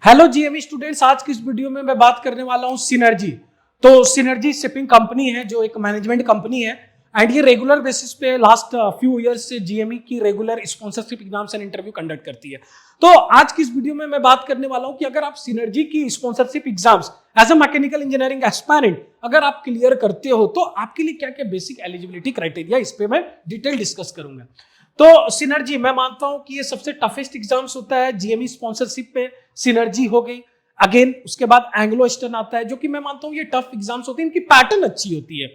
Hello GME students, आज की इस वीडियो में मैं बात करने वाला हूं सिनर्जी। तो सिनर्जी शिपिंग कंपनी है जो एक मैनेजमेंट कंपनी है एंड ये रेगुलर बेसिस पे लास्ट फ्यू इयर्स से जीएमई की regular sponsorship exams and interview conduct करती है। तो आज की इस वीडियो में मैं बात करने वाला हूं कि अगर आप सिनर्जी की sponsorship exams as a mechanical engineering aspirant अगर आप क्लियर करते हो तो आपके लिए क्या क्या बेसिक एलिजिबिलिटी क्राइटेरिया, इस पे मैं डिटेल डिस्कस करूंगा। तो सिनर्जी मैं मानता हूं कि ये सबसे टफेस्ट एग्जाम्स होता है जीएमई स्पॉन्सरशिप पे। सिनर्जी हो गई, अगेन उसके बाद एंग्लो ईस्टर्न आता है जो कि मैं मानता हूं ये टफ एग्जाम्स होते हैं, इनकी पैटर्न अच्छी होती है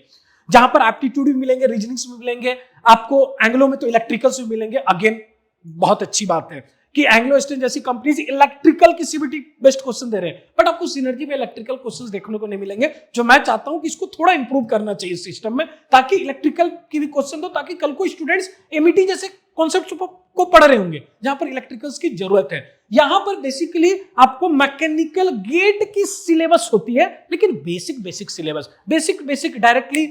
जहां पर एप्टीट्यूड भी मिलेंगे, रीजनिंग्स भी मिलेंगे आपको। एंग्लो में तो इलेक्ट्रिकल्स भी मिलेंगे, अगेन बहुत अच्छी बात है कि एंग्लो ईस्टर्न जैसी कंपनीज इलेक्ट्रिकल की सीबीटी बेस्ट क्वेश्चन दे रहे हैं, बट आपको सिनर्जी में इलेक्ट्रिकल क्वेश्चंस देखने को नहीं मिलेंगे, जो मैं चाहता हूं कि इसको थोड़ा इंप्रूव करना चाहिए सिस्टम में, ताकि इलेक्ट्रिकल की भी क्वेश्चन दो, ताकि कल को स्टूडेंट्स एमईटी जैसे कॉन्सेप्ट को पढ़ रहे होंगे जहां पर इलेक्ट्रिकल्स की जरूरत है। यहां पर बेसिकली आपको मैकेनिकल गेट की सिलेबस होती है, लेकिन basic syllabus, basic directly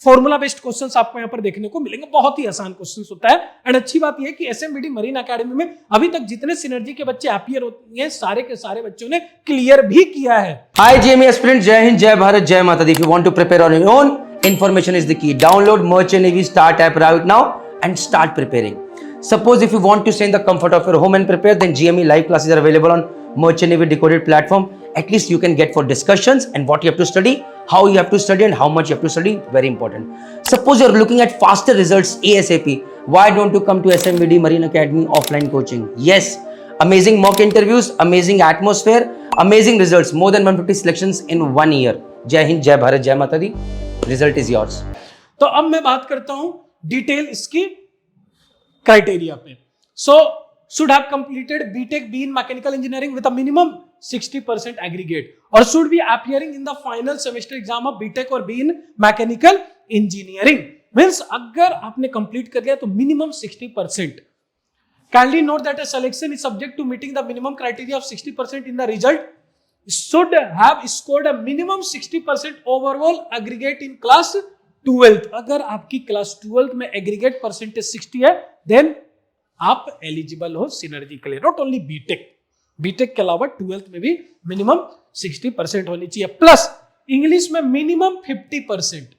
formula based questions आपको यहां पर देखने को मिलेंगे। बहुत ही आसान क्वेश्चंस होता है एंड अच्छी बात यह है कि एसएमबीडी मरीन एकेडमी में अभी तक जितने सिनर्जी के बच्चे अपीयर होते हैं सारे के सारे बच्चों ने क्लियर भी किया है। Hi GME aspirants, Jai Hind, Jai Bharat, Jai Mata Di. If you want to prepare on your own, information is the key. Download Merchant Navy Start app right now and start preparing. Suppose if you want to stay in the comfort of your home and prepare, then GME live classes are available on Merchant Navy Decoded platform. At least you can get for discussions and what you have to study, how you have to study and how much you have to study. Very important. Suppose you're looking at faster results ASAP. Why don't you come to SMVD Marine Academy offline coaching? Yes. Amazing mock interviews, amazing atmosphere, amazing results, more than 150 selections in 1 year. Jai Hind, Jai Bharat, Jai Mata Di. Result is yours. तो अब मैं बात करता हूं detail इसकी criteria पे। So should have completed BTech B in mechanical engineering with a minimum 60% aggregate और should be appearing in the final semester exam of BTech और B in mechanical engineering. Means अगर आपने कंप्लीट कर लिया तो minimum 60%। Kindly note that a selection is subject to meeting the minimum criteria of 60% in the result. Should have scored a minimum 60% overall aggregate in class 12th. अगर आपकी class 12th में aggregate percentage 60 है, then आप eligible हो synergy के लिए। Not only BTech के अलावा 12th में भी मिनिमम 60% होनी चाहिए, प्लस इंग्लिश में मिनिमम 50%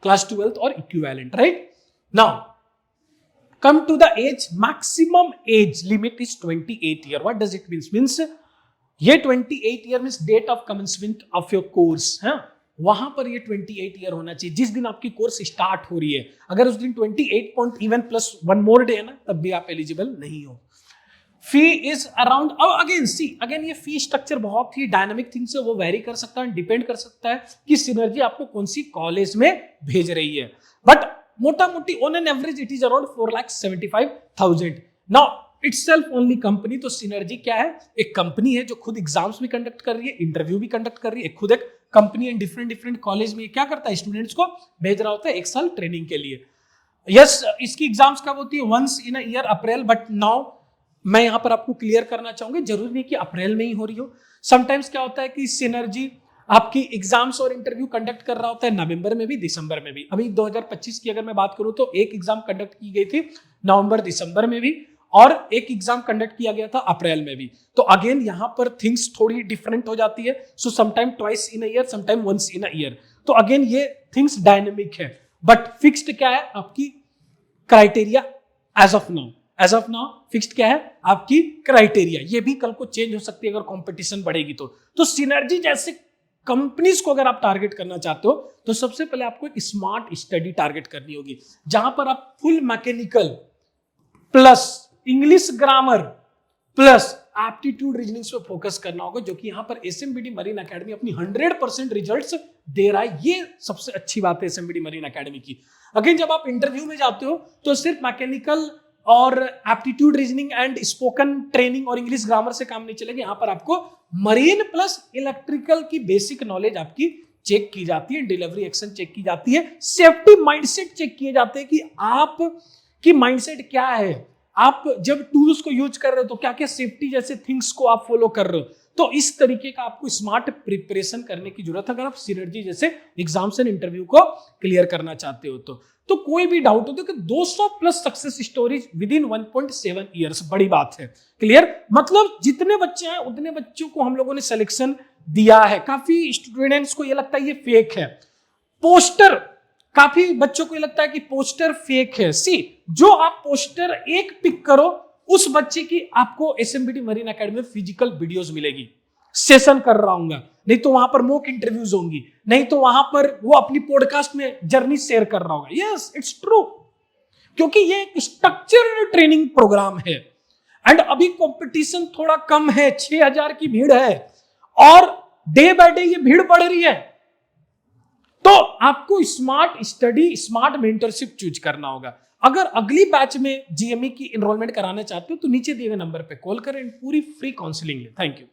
क्लास 12th और equivalent, right? Now come to the age, maximum age limit is 28 year. What does it mean? Means ये 28 year means date of commencement of your course है, वहां पर ये 28 year होना चाहिए जिस दिन आपकी कोर्स स्टार्ट हो रही है। अगर उस दिन 28 point even plus 1 more day है ना, तब भी आप एलिजिबल नहीं हो। फी इज अराउंड, अगेन ये फी स्ट्रक्चर बहुत ही डायनामिक थिंग्स है, वो वेरी कर सकता है, डिपेंड कर सकता है कि सिनर्जी आपको कौन सी कॉलेज में भेज रही है, बट मोटा मोटी on an average it is around 4,75,000। Now itself only company, तो सिनर्जी क्या है? एक कंपनी है जो खुद एग्जाम्स भी कंडक्ट कर रही है, इंटरव्यू भी कंडक्ट कर रही है, खुद एक कंपनी है। डिफरेंट कॉलेज में क्या करता है, स्टूडेंट्स को भेज रहा होता है 1 साल ट्रेनिंग के लिए। यस, इसकी एग्जाम्स कब होती है? Once in a year, April. But now मैं यहां पर आपको क्लियर करना चाहूंगी, जरूरी नहीं कि अप्रैल में ही हो रही हो। समटाइम्स क्या होता है कि सिनर्जी आपकी एग्जाम्स और इंटरव्यू कंडक्ट कर रहा होता है नवंबर में भी, दिसंबर में भी। अभी 2025 की अगर मैं बात करूं तो एक एग्जाम कंडक्ट की गई थी नवंबर दिसंबर में भी, और एक एग्जाम कंडक्ट किया गया था अप्रैल में भी। तो अगेन यहां पर थिंग्स थोड़ी डिफरेंट हो जाती है। So sometime twice in a year, sometime once in a year. तो अगेन ये थिंग्स डायनेमिक है, बट फिक्स्ड क्या है आपकी criteria as of now fixed क्या है आपकी क्राइटेरिया। ये भी कल को चेंज हो सकती है अगर कंपटीशन बढ़ेगी तो सिनर्जी जैसे कंपनीज को अगर आप टारगेट करना चाहते हो तो सबसे पहले आपको एक स्मार्ट स्टडी टारगेट करनी होगी, जहां पर आप full mechanical plus English grammar plus aptitude reasoning पे फोकस करना होगा, जो कि यहां पर एसएमबीडी मरीन एकेडमी अपनी 100% रिजल्ट्स दे रहा है। ये सबसे अच्छी बात है एसएमबीडी मरीन एकेडमी की। अगेन जब आप इंटरव्यू में जाते हो तो सिर्फ मैकेनिकल और aptitude reasoning and spoken training और इंग्लिश ग्रामर से काम नहीं चलेगा। यहां पर आपको मरीन प्लस इलेक्ट्रिकल की बेसिक नॉलेज आपकी चेक की जाती है, डिलीवरी एक्शन चेक की जाती है, सेफ्टी माइंडसेट चेक किए जाते हैं कि आप की माइंडसेट क्या है, आप जब टूल्स को यूज कर रहे हो तो क्या क्या सेफ्टी जैसे थिंग्स को आप फॉलो कर रहे हो। तो इस तरीके का आपको स्मार्ट प्रिपरेशन करने की जरूरत है अगर आप सिनर्जी जैसे एग्जाम्स एंड इंटरव्यू को क्लियर करना चाहते हो तो कोई भी डाउट हो तो कि 200 plus success stories with in 1.7 years, बड़ी बात है। क्लियर? मतलब जितने बच्चे हैं उतने बच्चों को हम लोगों ने सिलेक्शन दिया है। काफी स्टूडेंट्स को ये लगता है ये फेक है। पोस्टर, काफी बच्चों को ये लगता है कि पोस्टर फेक है। सी, जो आप पोस्टर एक पिक करो उस बच्चे की आपको एसएमबीटी मरीन एकेडमी में फिजिकल वीडियोस मिलेगी, सेशन कर रहा हूँ, नहीं तो वहां पर मॉक इंटरव्यूज होंगी, नहीं तो वहां पर वो अपनी पॉडकास्ट में जर्नी शेयर कर रहा होगा। यस, इट्स ट्रू, क्योंकि ये एक स्ट्रक्चर्ड ट्रेनिंग प्रोग्राम है एंड अभी कंपटीशन थोड़ा कम है, 6000 की भीड़ है और डे बाय डे ये भीड़ बढ़ रही है। तो आपको smart study, smart mentorship choose करना होगा। अगर अगली बैच में जीएमई की एनरोलमेंट कराना चाहते हो तो नीचे दिए गए नंबर पे कॉल करें, पूरी फ्री काउंसलिंग ले। Thank you.